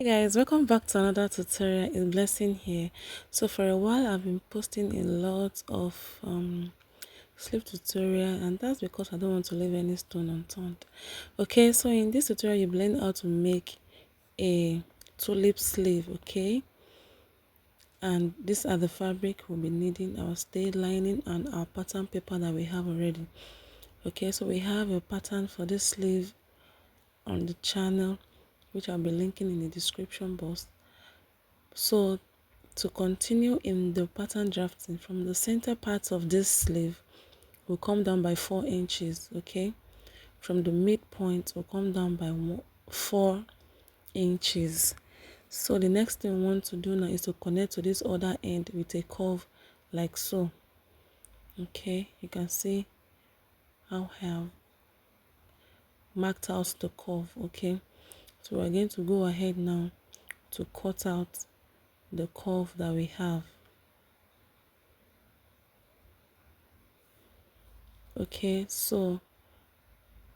Hey guys, welcome back to another tutorial. It's Blessing here. So for a while I've been posting a lot of sleep tutorial, and that's because I don't want to leave any stone unturned. Okay, so in this tutorial you learn how to make a tulip sleeve. Okay, and these are the fabric we'll be needing: our stay lining and our pattern paper that we have already. Okay, so we have a pattern for this sleeve on the channel, which I'll be linking in the description box. So to continue in the pattern drafting, from the center part of this sleeve will come down by 4 inches. Okay, from the midpoint will come down by 4 inches. So the next thing we want to do now is to connect to this other end with a curve like so. Okay, you can see how I have marked out the curve. Okay, so we're going to go ahead now to cut out the curve that we have. Okay, so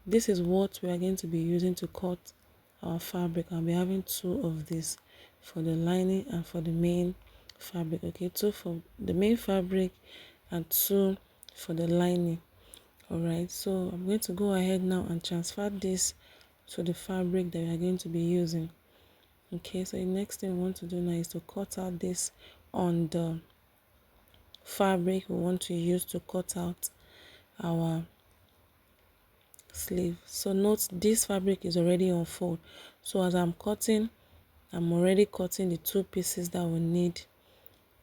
this is what we are going to be using to cut our fabric. I'll be having two of this for the lining and for the main fabric. Okay, two for the main fabric and two for the lining. All right, so I'm going to go ahead now and transfer this to the fabric that we are going to be using. Okay, so the next thing we want to do now is to cut out this on the fabric we want to use to cut out our sleeve. So note this fabric is already on fold, so as I'm already cutting the two pieces that we need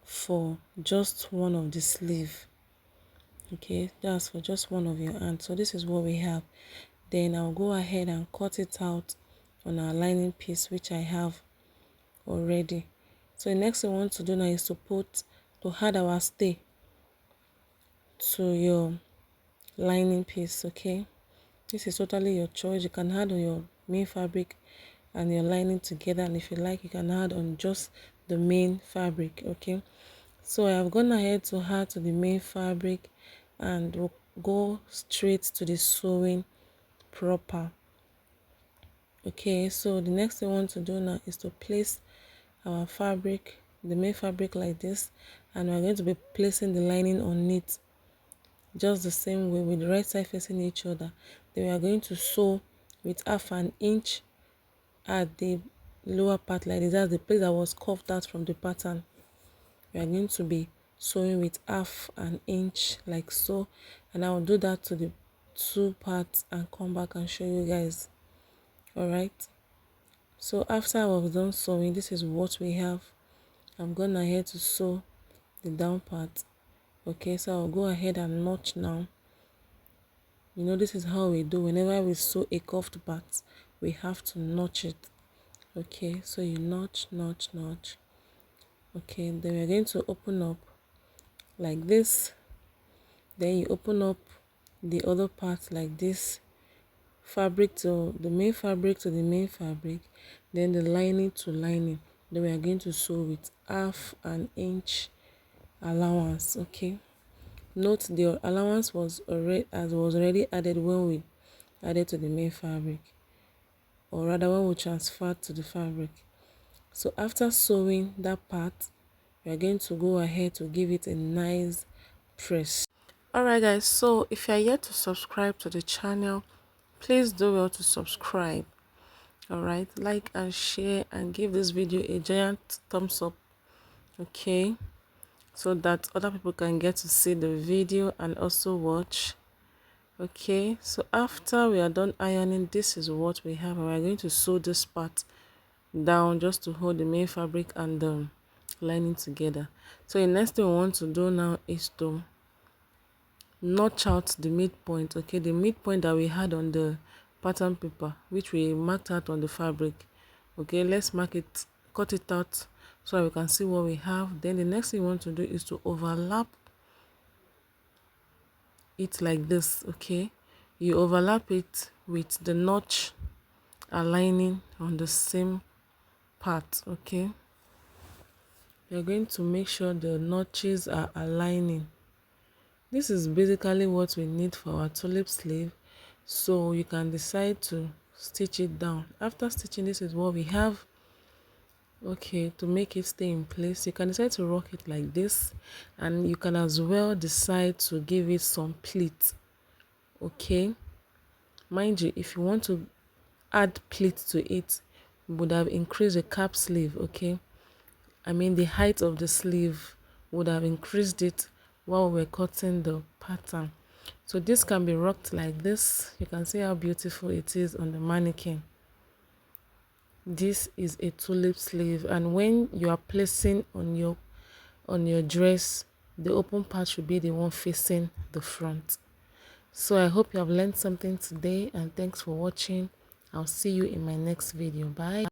for just one of the sleeve. Okay, that's for just one of your hands. So this is what we have. Then I'll go ahead and cut it out on our lining piece, which I have already. So the next thing I want to do now is to add our stay to your lining piece. Okay, this is totally your choice. You can add on your main fabric and your lining together, and if you like you can add on just the main fabric. Okay, so I have gone ahead to add to the main fabric and we'll go straight to the sewing proper. Okay, so the next thing I want to do now is to place our fabric, the main fabric, like this, and we're going to be placing the lining on it just the same way, with the right side facing each other. Then we are going to sew with half an inch at the lower part like this. That's the place that was carved out from the pattern. We are going to be sewing with half an inch like so, and I will do that to the two parts and come back and show you guys. All right, so after I was done sewing, this is what we have. I'm going ahead to sew the down part. Okay, so I'll go ahead and notch now. You know, this is how we do whenever we sew a cuffed part, we have to notch it. Okay, so you notch. Okay, then we're going to open up like this. Then you open up the other part like this, fabric to the main fabric to the main fabric, then the lining to lining. Then we are going to sew with half an inch allowance. Okay, note the allowance was already added when we added to the main fabric, or rather when we transferred to the fabric. So after sewing that part, we are going to go ahead to give it a nice press. Alright guys, so if you are yet to subscribe to the channel, please do well to subscribe. Alright, like and share and give this video a giant thumbs up. Okay, so that other people can get to see the video and also watch. Okay, so after we are done ironing, this is what we have, and we are going to sew this part down just to hold the main fabric and the lining together. So the next thing we want to do now is to notch out the midpoint. Okay, the midpoint that we had on the pattern paper, which we marked out on the fabric. Okay, let's mark it, cut it out so that we can see what we have. Then the next thing we want to do is to overlap it like this. Okay, you overlap it with the notch aligning on the same part. Okay, you're going to make sure the notches are aligning. This is basically what we need for our tulip sleeve, so you can decide to stitch it down. After stitching, this is what we have. Okay, to make it stay in place, you can decide to rock it like this, and you can as well decide to give it some pleat. Okay, mind you, if you want to add pleat to it, we would have increased the cap sleeve. Okay, I mean the height of the sleeve would have increased it while we're cutting the pattern. So this can be rocked like this. You can see how beautiful it is on the mannequin. This is a tulip sleeve, and when you are placing on your dress, the open part should be the one facing the front. So I hope you have learned something today, and thanks for watching. I'll see you in my next video. Bye.